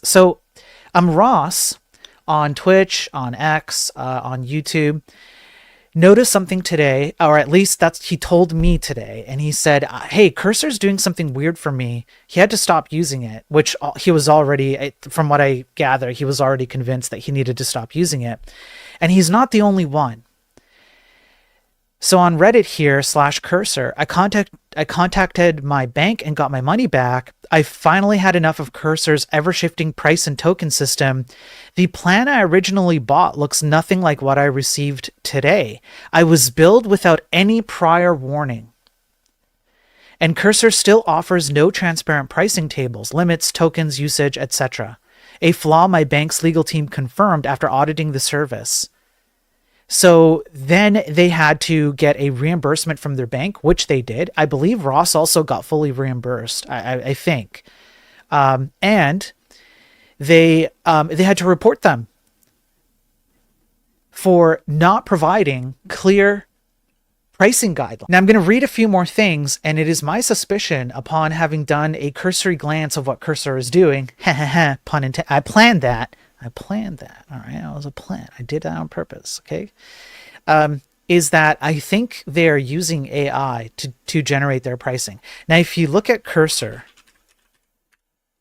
So I'm Ross on Twitch, on X, on YouTube. Noticed something today, or at least he told me today, and he said, "Hey, Cursor's doing something weird for me." He had to stop using it, which he was already, from what I gather, he was already convinced that he needed to stop using it, and he's not the only one. So on Reddit here /Cursor, I contacted my bank and got my money back. I finally had enough of Cursor's ever-shifting price and token system. The plan I originally bought looks nothing like what I received today. I was billed without any prior warning. And Cursor still offers no transparent pricing tables, limits, tokens, usage, etc. A flaw my bank's legal team confirmed after auditing the service. So then they had to get a reimbursement from their bank, which they did. I believe Ross also got fully reimbursed, I think. And they had to report them for not providing clear pricing guidelines. Now I'm going to read a few more things, and it is my suspicion, upon having done a cursory glance of what Cursor is doing, pun intended, I planned that. All right, that was a plan. I did that on purpose. Okay, is that I think they're using AI to generate their pricing. Now, if you look at Cursor,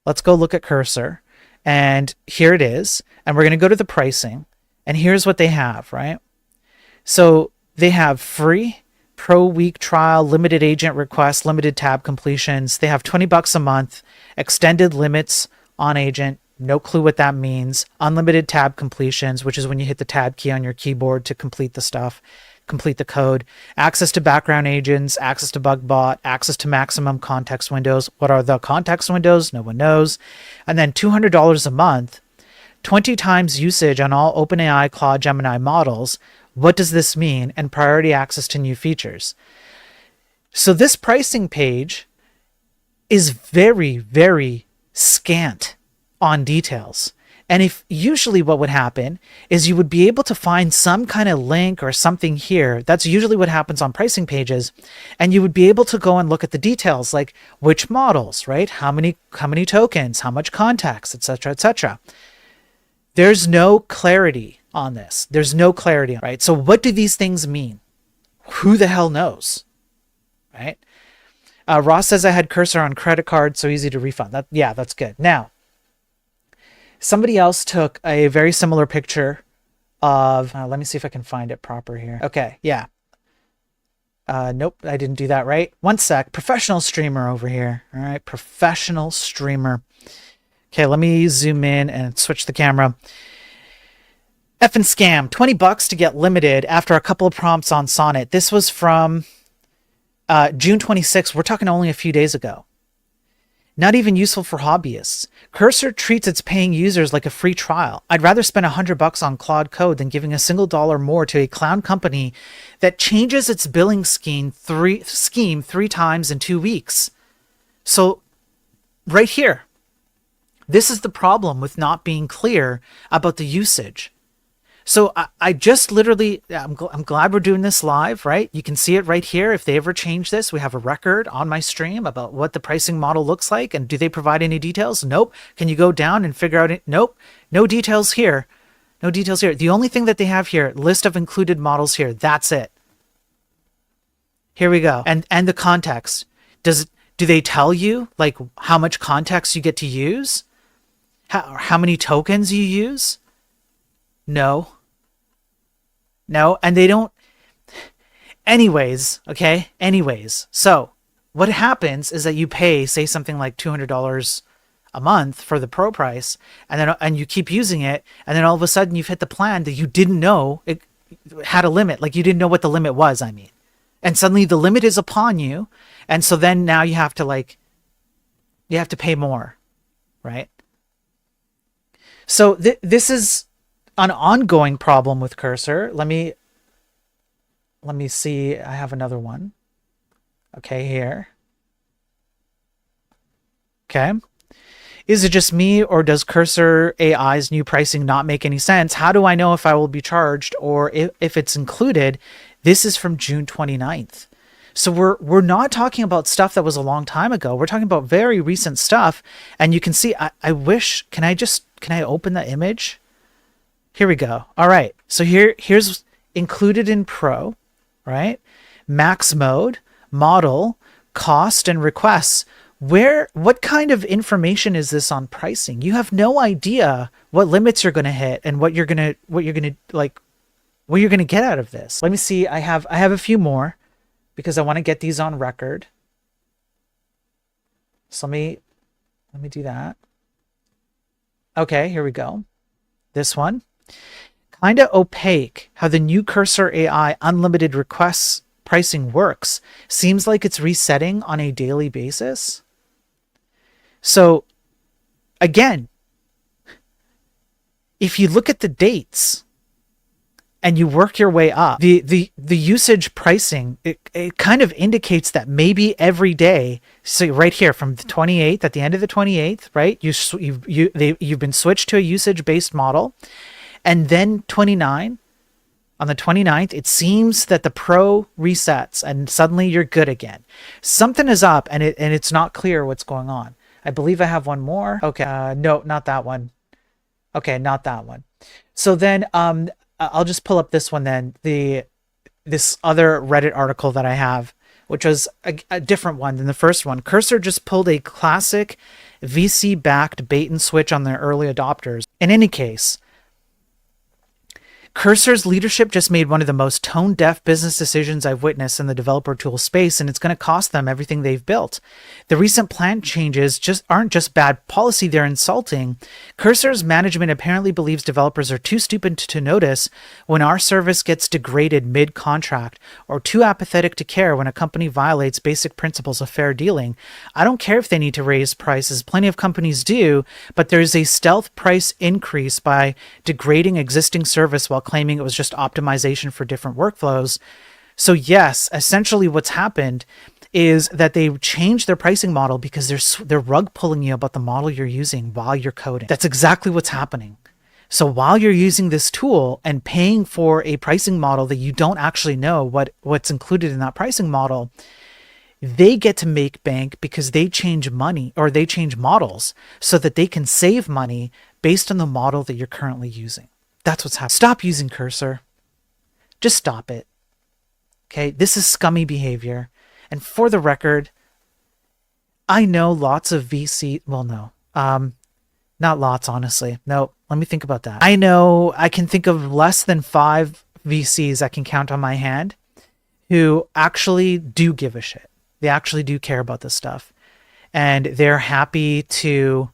let's go look at Cursor, and here it is. And we're going to go to the pricing, and here's what they have. Right, so they have free pro week trial, limited agent requests, limited tab completions. They have $20 a month, extended limits on agent. No clue what that means. Unlimited tab completions, which is when you hit the tab key on your keyboard to complete the stuff, complete the code. Access to background agents, access to BugBot, access to maximum context windows. What are the context windows? No one knows. And then $200 a month, 20 times usage on all OpenAI Claude Gemini models. What does this mean? And priority access to new features. So this pricing page is very, very scant on details. And if usually what would happen is you would be able to find some kind of link or something here. That's usually what happens on pricing pages. And you would be able to go and look at the details, like which models, right? How many tokens, how much context, etc., etc. There's no clarity on this. There's no clarity, right? So what do these things mean? Who the hell knows, right? Ross says I had Cursor on credit card, so easy to refund. Yeah, that's good. Now, somebody else took a very similar picture of, let me see if I can find it proper here. Okay, yeah. Nope, I didn't do that right. One sec, professional streamer over here. All right, professional streamer. Okay, let me zoom in and switch the camera. Effing scam, $20 to get limited after a couple of prompts on Sonnet. This was from June 26th. We're talking only a few days ago. Not even useful for hobbyists. Cursor treats its paying users like a free trial. I'd rather spend $100 on Claude Code than giving a single dollar more to a clown company that changes its billing scheme three times in 2 weeks. So, right here, this is the problem with not being clear about the usage. So I just literally, I'm glad we're doing this live, right? You can see it right here. If they ever change this, we have a record on my stream about what the pricing model looks like. And do they provide any details? Nope. Can you go down and figure out it? Nope. No details here. No details here. The only thing that they have here, list of included models here. That's it. Here we go. And the context. Do they tell you like how much context you get to use? How many tokens you use? No. No, and they don't. Anyways, okay? Anyways. So, what happens is that you pay, say, something like $200 a month for the pro price, and you keep using it, and then all of a sudden you've hit the plan that you didn't know it had a limit. Like, you didn't know what the limit was, I mean. And suddenly the limit is upon you, and so then now you have to pay more, right? So this is an ongoing problem with Cursor. Let me see. I have another one. Okay, here. Okay. Is it just me, or does Cursor AI's new pricing not make any sense? How do I know if I will be charged or if it's included? This is from June 29th. So we're not talking about stuff that was a long time ago. We're talking about very recent stuff. And you can see, I wish, can I open the image? Here we go. All right. So here's included in Pro, right? Max mode, model, cost, and requests. What kind of information is this on pricing? You have no idea what limits you're going to hit and what you're going to get out of this. Let me see. I have a few more because I want to get these on record. So let me do that. Okay, here we go. This one. Kind of opaque how the new Cursor AI unlimited requests pricing works. Seems like it's resetting on a daily basis. So again, if you look at the dates and you work your way up, the usage pricing, it kind of indicates that maybe every day, so right here from the 28th, at the end of the 28th, right? You've been switched to a usage-based model. And then 29, on the 29th, it seems that the Pro resets and suddenly you're good again. Something is up and it's not clear what's going on. I believe I have one more. Okay, no, not that one. Okay, not that one. So then I'll just pull up this one then. This other Reddit article that I have, which was a different one than the first one. Cursor just pulled a classic VC-backed bait and switch on their early adopters. In any case, Cursor's leadership just made one of the most tone-deaf business decisions I've witnessed in the developer tool space, and it's going to cost them everything they've built. The recent plan changes aren't just bad policy, they're insulting. Cursor's management apparently believes developers are too stupid to notice when our service gets degraded mid-contract, or too apathetic to care when a company violates basic principles of fair dealing. I don't care if they need to raise prices, plenty of companies do, but there's a stealth price increase by degrading existing service while claiming it was just optimization for different workflows. So yes, essentially what's happened is that they changed their pricing model because they're rug pulling you about the model you're using while you're coding. That's exactly what's happening. So while you're using this tool and paying for a pricing model that you don't actually know what's included in that pricing model, they get to make bank because they change money or they change models so that they can save money based on the model that you're currently using. That's what's happening. Stop using Cursor. Just stop it. Okay, this is scummy behavior. And for the record, I know lots of VC, well, no, not lots, honestly. No, let me think about that. I know I can think of less than 5 VCs I can count on my hand who actually do give a shit. They actually do care about this stuff. And they're happy to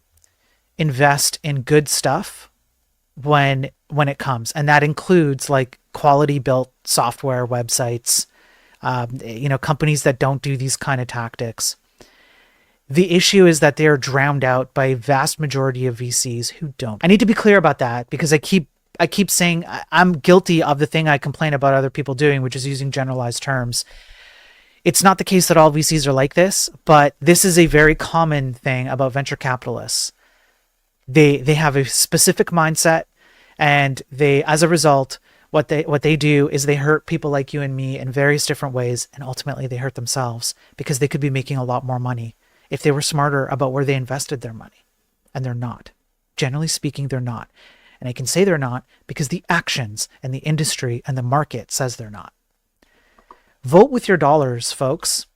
invest in good stuff when it comes. And that includes like quality built software websites, companies that don't do these kind of tactics. The issue is that they're drowned out by a vast majority of VCs who don't. I need to be clear about that because I keep saying I'm guilty of the thing I complain about other people doing, which is using generalized terms. It's not the case that all VCs are like this, but this is a very common thing about venture capitalists. They have a specific mindset, and as a result, what they do is they hurt people like you and me in various different ways, and ultimately they hurt themselves because they could be making a lot more money if they were smarter about where they invested their money. And they're not. Generally speaking, they're not. And I can say they're not because the actions and the industry and the market says they're not. Vote with your dollars, folks.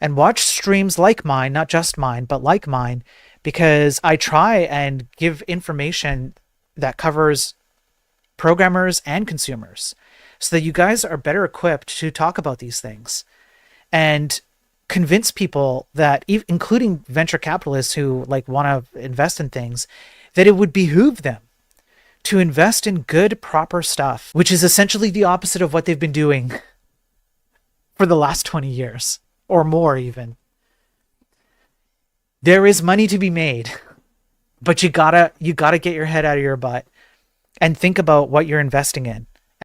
And watch streams like mine, not just mine, but like mine, because I try and give information that covers programmers and consumers so that you guys are better equipped to talk about these things and convince people that, including venture capitalists who want to invest in things, that it would behoove them to invest in good, proper stuff, which is essentially the opposite of what they've been doing for the last 20 years or more even. There is money to be made, but you gotta get your head out of your butt and think about what you're investing in.